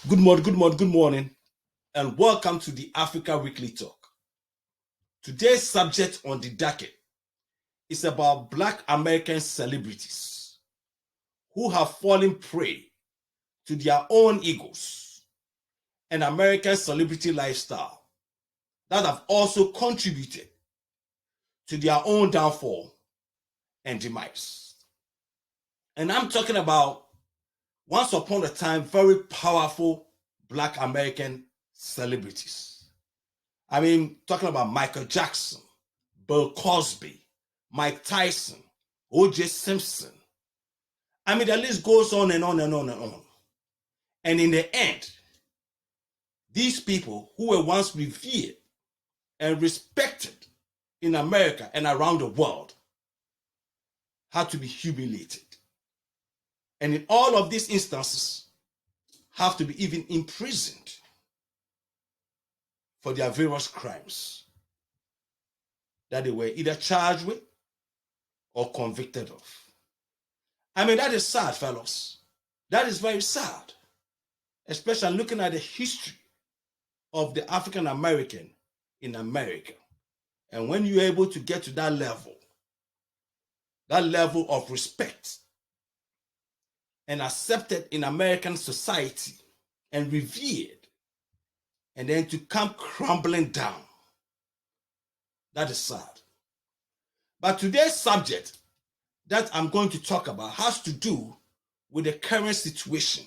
Good morning, and welcome to the Africa Weekly Talk. Today's subject on the docket is about Black American celebrities who have fallen prey to their own egos and American celebrity lifestyle that have also contributed to their own downfall and demise. And I'm talking about once upon a time very powerful Black American celebrities. Talking about Michael Jackson, Bill Cosby, Mike Tyson, O.J. Simpson. The list goes on and on and on and on. And in the end, these people who were once revered and respected in America and around the world had to be humiliated. And in all of these instances, have to be even imprisoned for their various crimes that they were either charged with or convicted of. That is sad, fellows. That is very sad, especially looking at the history of the African American in America. And when you're able to get to that level of respect and accepted in American society and revered, and then to come crumbling down, that is sad. But today's subject that I'm going to talk about has to do with the current situation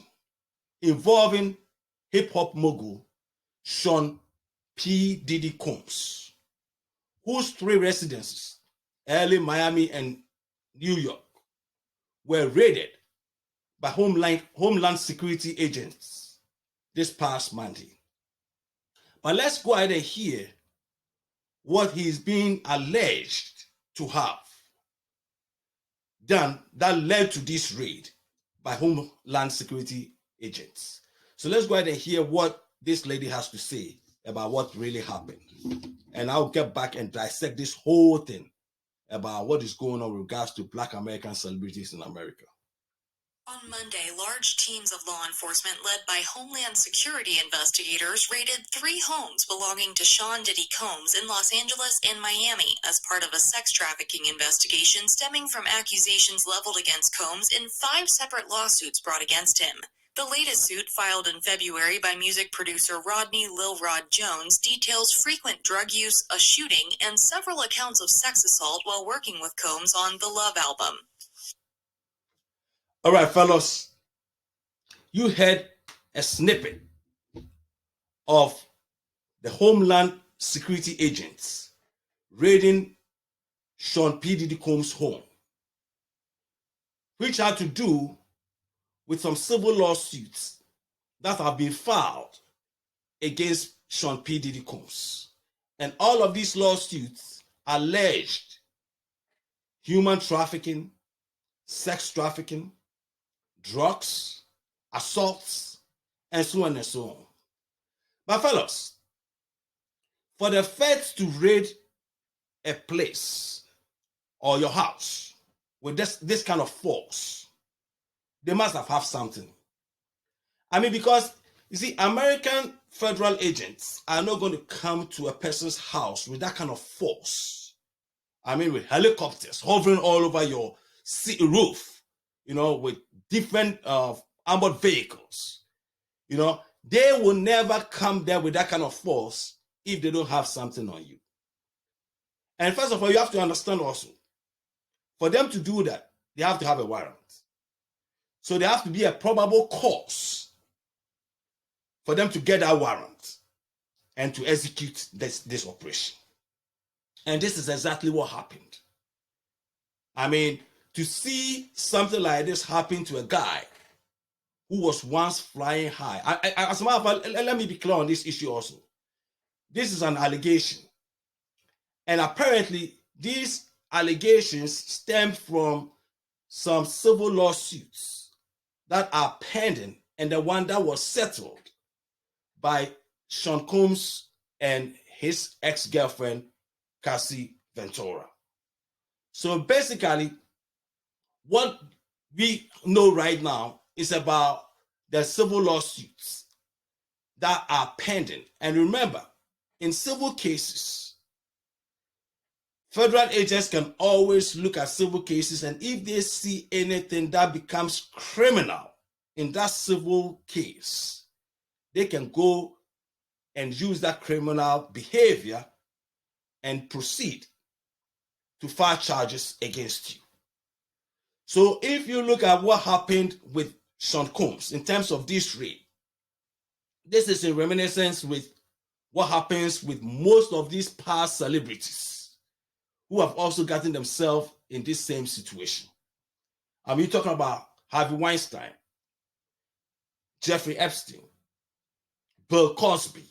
involving hip-hop mogul Sean P. Diddy Combs, whose 3 residences, LA, Miami, and New York, were raided by Homeland Security agents this past Monday. But let's go ahead and hear what he's being alleged to have done that led to this raid by Homeland Security agents. So let's go ahead and hear what this lady has to say about what really happened. And I'll get back and dissect this whole thing about what is going on with regards to Black American celebrities in America. On Monday, large teams of law enforcement led by Homeland Security investigators raided 3 homes belonging to Sean Diddy Combs in Los Angeles and Miami as part of a sex trafficking investigation stemming from accusations leveled against Combs in 5 separate lawsuits brought against him. The latest suit, filed in February by music producer Rodney Lil Rod Jones, details frequent drug use, a shooting, and several accounts of sex assault while working with Combs on the Love album. All right, fellas, you heard a snippet of the Homeland Security agents raiding Sean P. Diddy Combs' home, which had to do with some civil lawsuits that have been filed against Sean P. Diddy Combs. And all of these lawsuits alleged human trafficking, sex trafficking, drugs, assaults, and so on and so on. But fellas, for the feds to raid a place or your house with this kind of force, they must have something. Because you see, American federal agents are not going to come to a person's house with that kind of force. With helicopters hovering all over your roof, with different armored vehicles. They will never come there with that kind of force if they don't have something on you. And first of all, you have to understand also, for them to do that, they have to have a warrant. So there has to be a probable cause for them to get that warrant and to execute this operation. And this is exactly what happened. To see something like this happen to a guy who was once flying high. As a matter of fact, let me be clear on this issue also. This is an allegation. And apparently, these allegations stem from some civil lawsuits that are pending, and the one that was settled by Sean Combs and his ex-girlfriend, Cassie Ventura. So basically, what we know right now is about the civil lawsuits that are pending. And remember, in civil cases, federal agents can always look at civil cases, and if they see anything that becomes criminal in that civil case, they can go and use that criminal behavior and proceed to file charges against you. So if you look at what happened with Sean Combs in terms of this raid, this is in reminiscence with what happens with most of these past celebrities who have also gotten themselves in this same situation. I mean, you're talking about Harvey Weinstein, Jeffrey Epstein, Bill Cosby,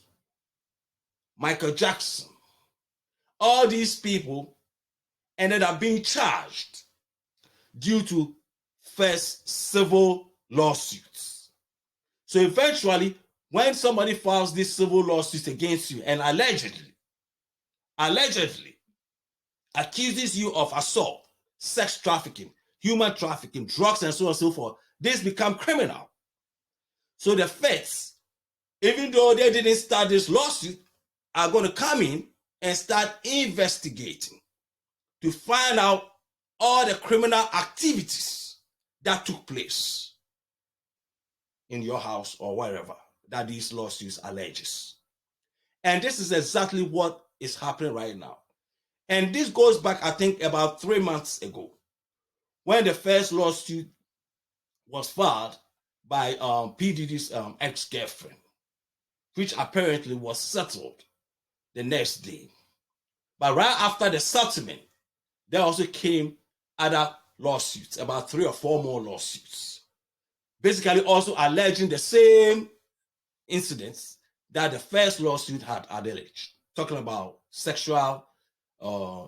Michael Jackson. All these people ended up being charged due to first civil lawsuits. So eventually, when somebody files this civil lawsuit against you and allegedly accuses you of assault, sex trafficking, human trafficking, drugs, and so on and so forth, this become criminal. So the feds, even though they didn't start this lawsuit, are going to come in and start investigating to find out all the criminal activities that took place in your house or wherever that these lawsuits alleges. And this is exactly what is happening right now. And this goes back, I think, about 3 months ago, when the first lawsuit was filed by P. Diddy's ex-girlfriend, which apparently was settled the next day. But right after the settlement, there also came other lawsuits, about 3 or 4 more lawsuits, basically also alleging the same incidents that the first lawsuit had alleged, talking about sexual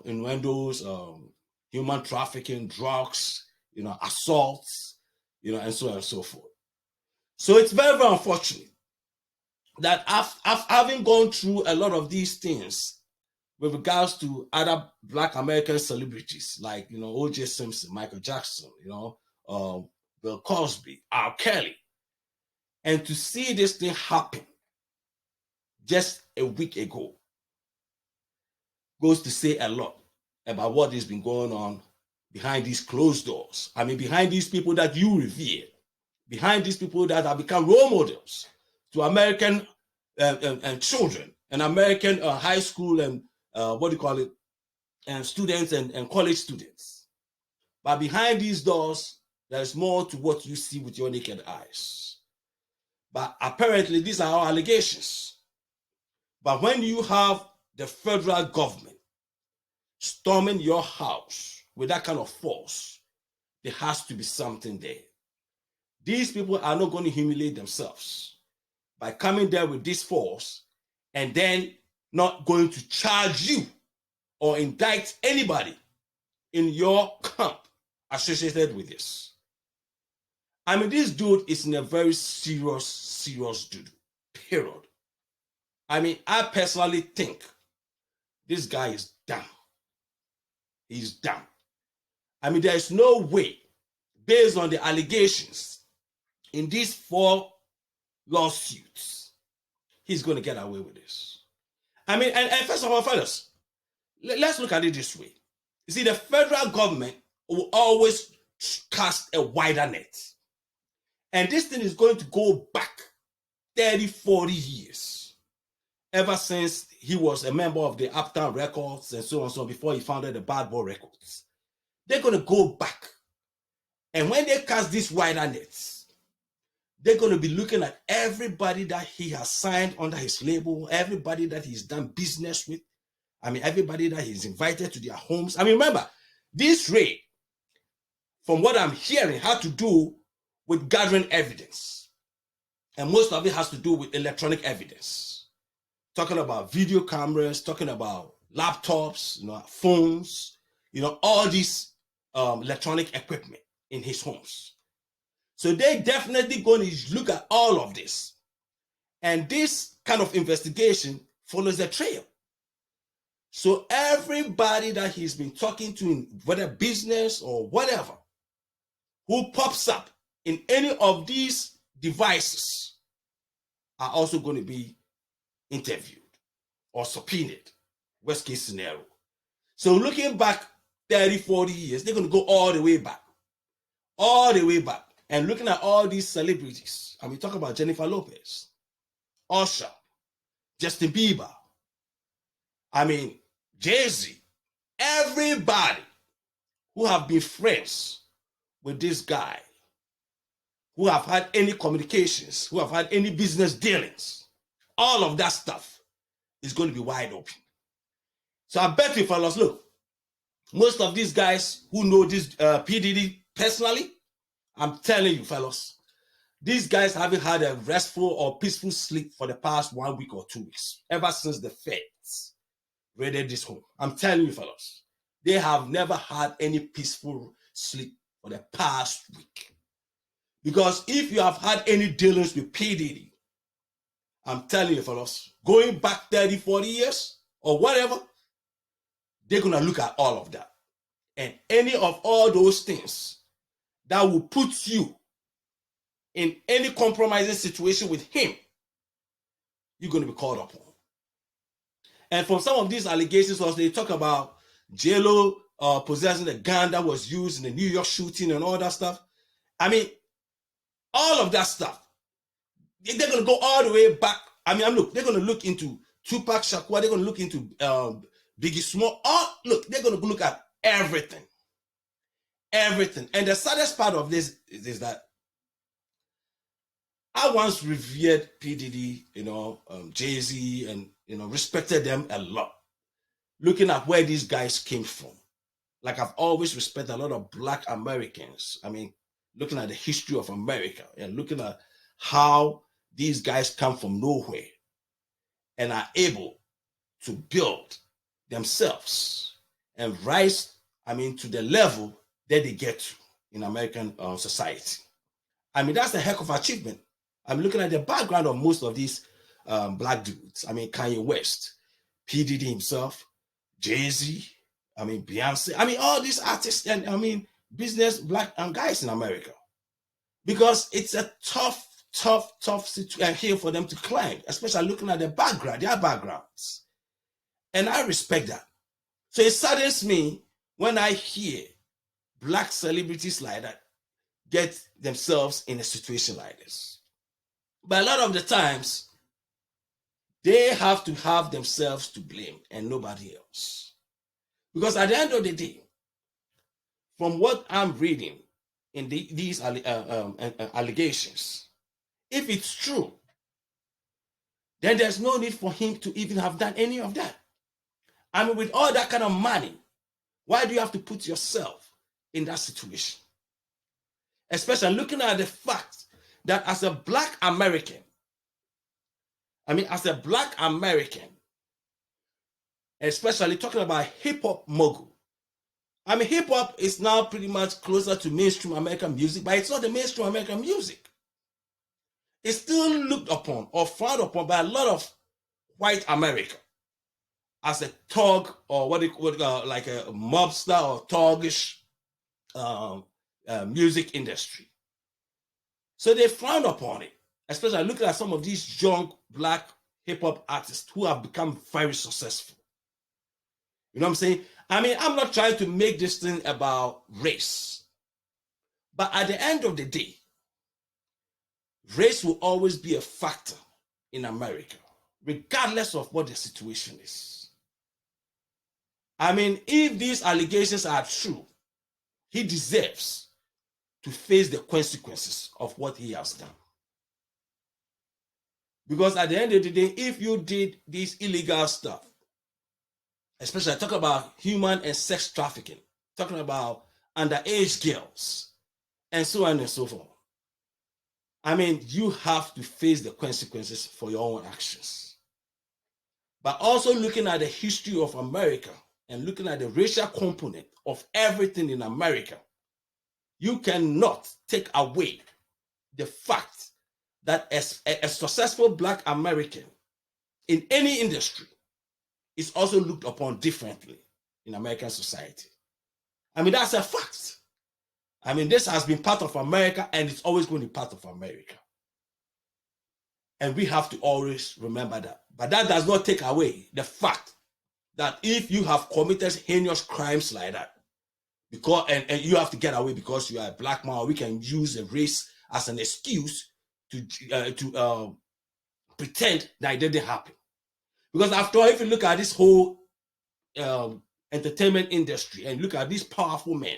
innuendos, human trafficking, drugs, assaults, and so on and so forth. So it's very, very unfortunate that having gone through a lot of these things with regards to other Black American celebrities like, O.J. Simpson, Michael Jackson, Bill Cosby, R. Kelly, and to see this thing happen just a week ago goes to say a lot about what has been going on behind these closed doors. I mean, behind these people that you revere, behind these people that have become role models to American and children and American high school and and students and college students. But behind these doors, there's more to what you see with your naked eyes. But apparently, these are all allegations. But when you have the federal government storming your house with that kind of force, there has to be something there. These people are not going to humiliate themselves by coming there with this force and then not going to charge you or indict anybody in your camp associated with this. I mean, this dude is in a very serious dude, period. I mean, I personally think this guy is dumb. He's dumb. I mean, there is no way, based on the allegations in these 4 lawsuits, he's going to get away with this. I mean, and first of all, fellas, let's look at it this way. You see, the federal government will always cast a wider net. And this thing is going to go back 30, 40 years, ever since he was a member of the Uptown Records and so on and so on, before he founded the Bad Boy Records. They're going to go back. And when they cast these wider nets, they're going to be looking at everybody that he has signed under his label, everybody that he's done business with. I mean, everybody that he's invited to their homes. I mean, remember, this raid, from what I'm hearing, had to do with gathering evidence. And most of it has to do with electronic evidence. Talking about video cameras, talking about laptops, phones, all these electronic equipment in his homes. So they're definitely going to look at all of this. And this kind of investigation follows a trail. So everybody that he's been talking to, in whether business or whatever, who pops up in any of these devices are also going to be interviewed or subpoenaed, worst case scenario. So looking back 30, 40 years, they're going to go all the way back. And looking at all these celebrities, and we talk about Jennifer Lopez, Usher, Justin Bieber, Jay-Z, everybody who have been friends with this guy, who have had any communications, who have had any business dealings, all of that stuff is going to be wide open. So I bet you, fellas, look, most of these guys who know this P. Diddy personally, I'm telling you, fellas, these guys haven't had a restful or peaceful sleep for the past 1 week or 2 weeks, ever since the feds raided this home. I'm telling you, fellas, they have never had any peaceful sleep for the past week. Because if you have had any dealings with P. Diddy, I'm telling you, fellas, going back 30, 40 years or whatever, they're going to look at all of that. And any of all those things that will put you in any compromising situation with him, you're going to be called upon. And from some of these allegations, also they talk about J-Lo possessing a gun that was used in the New York shooting and all that stuff. All of that stuff, they're going to go all the way back. Look, they're going to look into Tupac Shakur. They're going to look into Biggie Small. They're going to look at everything. Everything. And the saddest part of this is that I once revered P. Diddy, Jay-Z, and respected them a lot. Looking at where these guys came from. Like I've always respected a lot of Black Americans. Looking at the history of America and looking at how these guys come from nowhere and are able to build themselves and rise, to the level that they get to in American society. That's a heck of an achievement. I'm looking at the background of most of these Black dudes. Kanye West, P. Diddy himself, Jay-Z, Beyonce, all these artists and business Black guys in America. Because it's a tough situation here for them to climb, especially looking at their backgrounds. And I respect that. So it saddens me when I hear Black celebrities like that get themselves in a situation like this. But a lot of the times, they have to have themselves to blame and nobody else. Because at the end of the day, from what I'm reading in these allegations, if it's true, then there's no need for him to even have done any of that. With all that kind of money, why do you have to put yourself in that situation? Especially looking at the fact that as a Black American, especially talking about hip-hop mogul, hip-hop is now pretty much closer to mainstream American music, but it's not the mainstream American music. It's still looked upon or frowned upon by a lot of white America as a thug or like a mobster or thuggish music industry. So they frown upon it, especially looking at some of these young Black hip-hop artists who have become very successful. You know what I'm saying? I'm not trying to make this thing about race. But at the end of the day, race will always be a factor in America, regardless of what the situation is. If these allegations are true, he deserves to face the consequences of what he has done. Because at the end of the day, if you did this illegal stuff, especially I talk about human and sex trafficking, talking about underage girls, and so on and so forth. You have to face the consequences for your own actions. But also looking at the history of America and looking at the racial component of everything in America, you cannot take away the fact that a successful Black American in any industry is also looked upon differently in American society. That's a fact. This has been part of America and it's always going to be part of America. And we have to always remember that. But that does not take away the fact that if you have committed heinous crimes like that, because and you have to get away because you are a black man, we can use a race as an excuse to pretend that it didn't happen. Because after all, if you look at this whole entertainment industry and look at these powerful men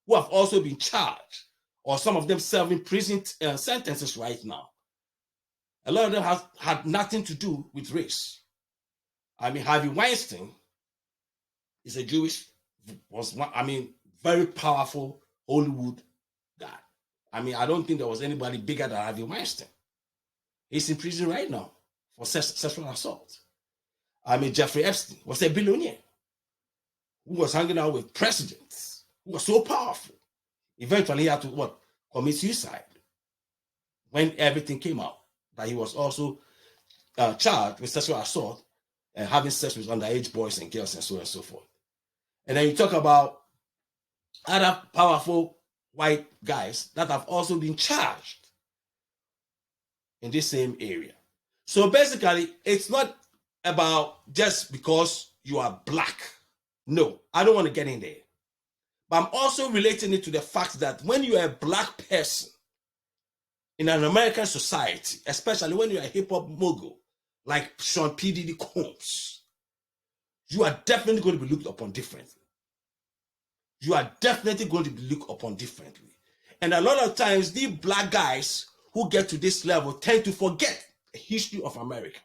who have also been charged, or some of them serving prison sentences right now, a lot of them have had nothing to do with race. I mean, Harvey Weinstein is a very powerful Hollywood guy. I mean, I don't think there was anybody bigger than Harvey Weinstein. He's in prison right now for sexual assault. I mean, Jeffrey Epstein was a billionaire who was hanging out with presidents, who was so powerful. Eventually, he had to commit suicide when everything came out that he was also charged with sexual assault and having sex with underage boys and girls and so on and so forth. And then you talk about other powerful white guys that have also been charged in this same area. So basically, it's not about just because you are black. No, I don't want to get in there. But I'm also relating it to the fact that when you are a black person in an American society, especially when you're a hip-hop mogul like Sean P. Diddy Combs, you are definitely going to be looked upon differently. You are definitely going to be looked upon differently. And a lot of times, these black guys who get to this level tend to forget the history of America.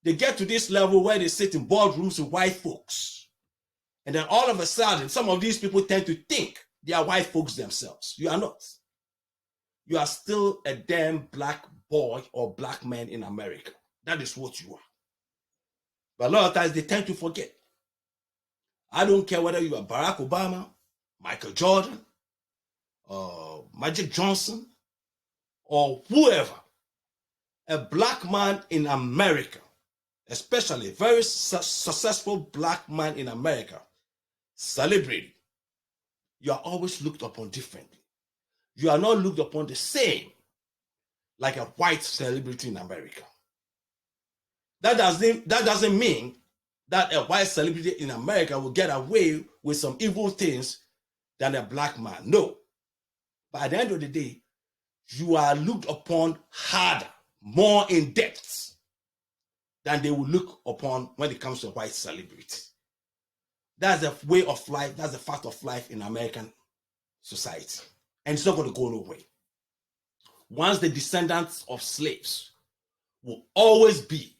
They get to this level where they sit in boardrooms with white folks. And then all of a sudden, some of these people tend to think they are white folks themselves. You are not. You are still a damn black boy or black man in America. That is what you are. But a lot of times they tend to forget. I don't care whether you are Barack Obama, Michael Jordan, Magic Johnson, or whoever. A black man in America, especially a very successful black man in America, celebrity, you are always looked upon differently. You are not looked upon the same like a white celebrity in America. That doesn't mean that a white celebrity in America will get away with some evil things than a black man. No. But at the end of the day, you are looked upon harder, more in depth than they will look upon when it comes to a white celebrity. That's the way of life, that's the fact of life in American society. And it's not going to go nowhere. Once the descendants of slaves will always be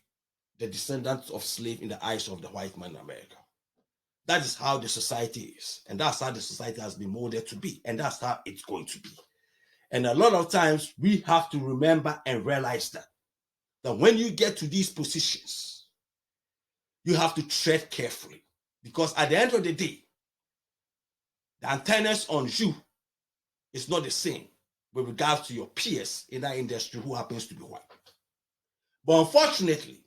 the descendants of slaves in the eyes of the white man in America. That is how the society is. And that's how the society has been molded to be. And that's how it's going to be. And a lot of times we have to remember and realize that when you get to these positions, you have to tread carefully. Because at the end of the day, the antennas on you is not the same with regards to your peers in that industry who happens to be white. But unfortunately,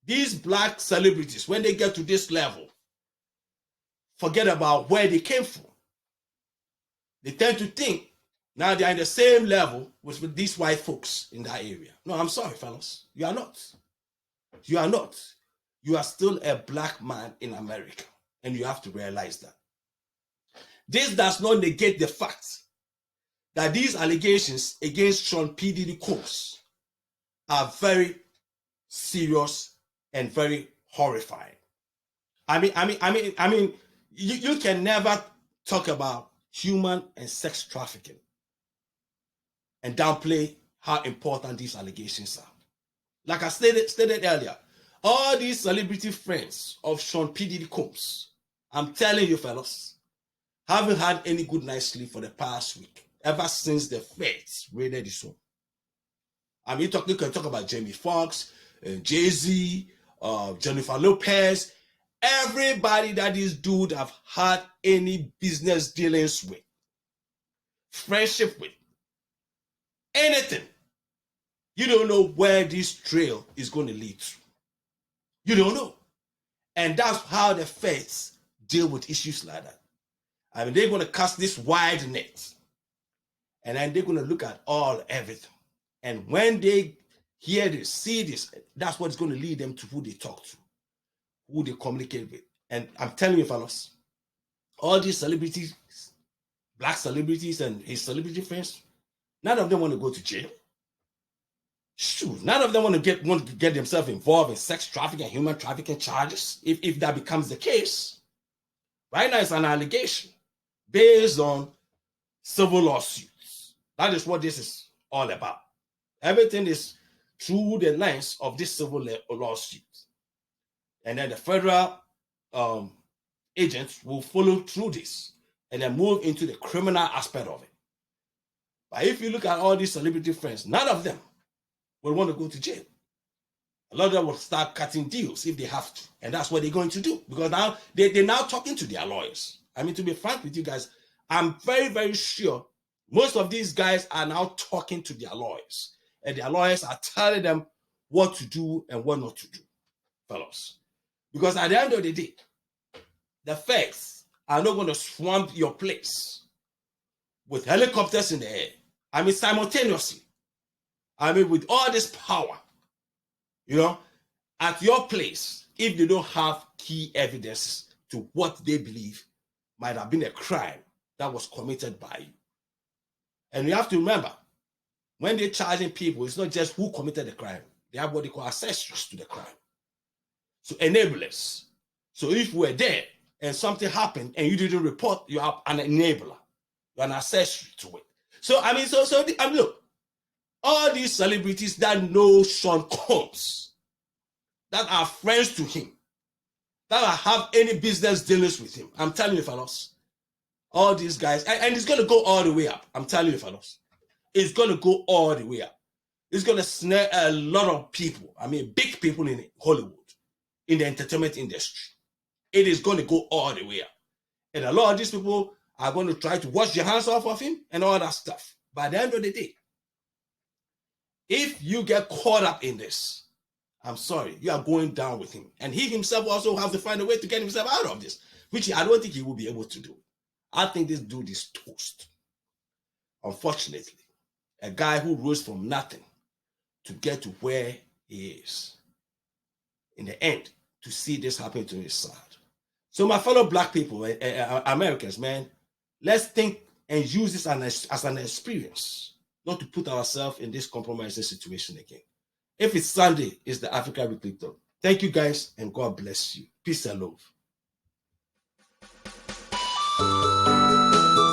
these black celebrities, when they get to this level, forget about where they came from. They tend to think now they are in the same level with these white folks in that area. No, I'm sorry, fellas. You are not. You are not. You are still a black man in America. And you have to realize that. This does not negate the fact that these allegations against Sean P. Diddy Combs are very serious and very horrifying. I mean, you can never talk about human and sex trafficking and downplay how important these allegations are. Like I stated earlier, all these celebrity friends of Sean P. Diddy Combs, I'm telling you, fellas, haven't had any good night's sleep for the past week, ever since the feds raided his home. I mean, you can talk about Jamie Foxx, Jay-Z, Jennifer Lopez, everybody that this dude have had any business dealings with, friendship with, anything. You don't know where this trail is going to lead to. You don't know. And that's how the feds deal with issues like that. I mean, they're going to cast this wide net. And then they're going to look at everything. And when they hear this, see this. That's what's going to lead them to who they talk to, who they communicate with. And I'm telling you, fellas, all these celebrities, black celebrities and his celebrity friends, none of them want to go to jail. Shoot, none of them want to get themselves involved in sex trafficking and human trafficking charges. If that becomes the case, right now it's an allegation based on civil lawsuits. That is what this is all about. Everything is through the lens of this civil lawsuit. And then the federal agents will follow through this and then move into the criminal aspect of it. But if you look at all these celebrity friends, none of them will want to go to jail. A lot of them will start cutting deals if they have to. And that's what they're going to do. Because now they're now talking to their lawyers. I mean, to be frank with you guys, I'm very, very sure most of these guys are now talking to their lawyers. And their lawyers are telling them what to do and what not to do, fellas. Because at the end of the day, the feds are not going to swamp your place with helicopters in the air. I mean, simultaneously. I mean, with all this power, you know, at your place, if they don't have key evidences to what they believe might have been a crime that was committed by you. And you have to remember, when they're charging people, it's not just who committed the crime. They have what they call accessories to the crime. So enablers. So if we're there and something happened and you didn't report, you are an enabler. You're an accessory to it. So, I mean, look, all these celebrities that know Sean Combs, that are friends to him, that have any business dealings with him, I'm telling you, fellas, all these guys, and it's going to go all the way up. I'm telling you, fellas, it's going to go all the way up. It's going to snare a lot of people. I mean, big people in Hollywood, in the entertainment industry. It is going to go all the way up. And a lot of these people are going to try to wash their hands off of him and all that stuff. By the end of the day, if you get caught up in this, I'm sorry, you are going down with him. And he himself also has to find a way to get himself out of this, which I don't think he will be able to do. I think this dude is toast. Unfortunately, a guy who rose from nothing to get to where he is, in the end, to see this happen to his side. So my fellow black people, Americans, man, let's think and use this as an experience, not to put ourselves in this compromising situation again. If it's Sunday, it's the Africa Weekly Talk. Thank you guys, and God bless you. Peace and love.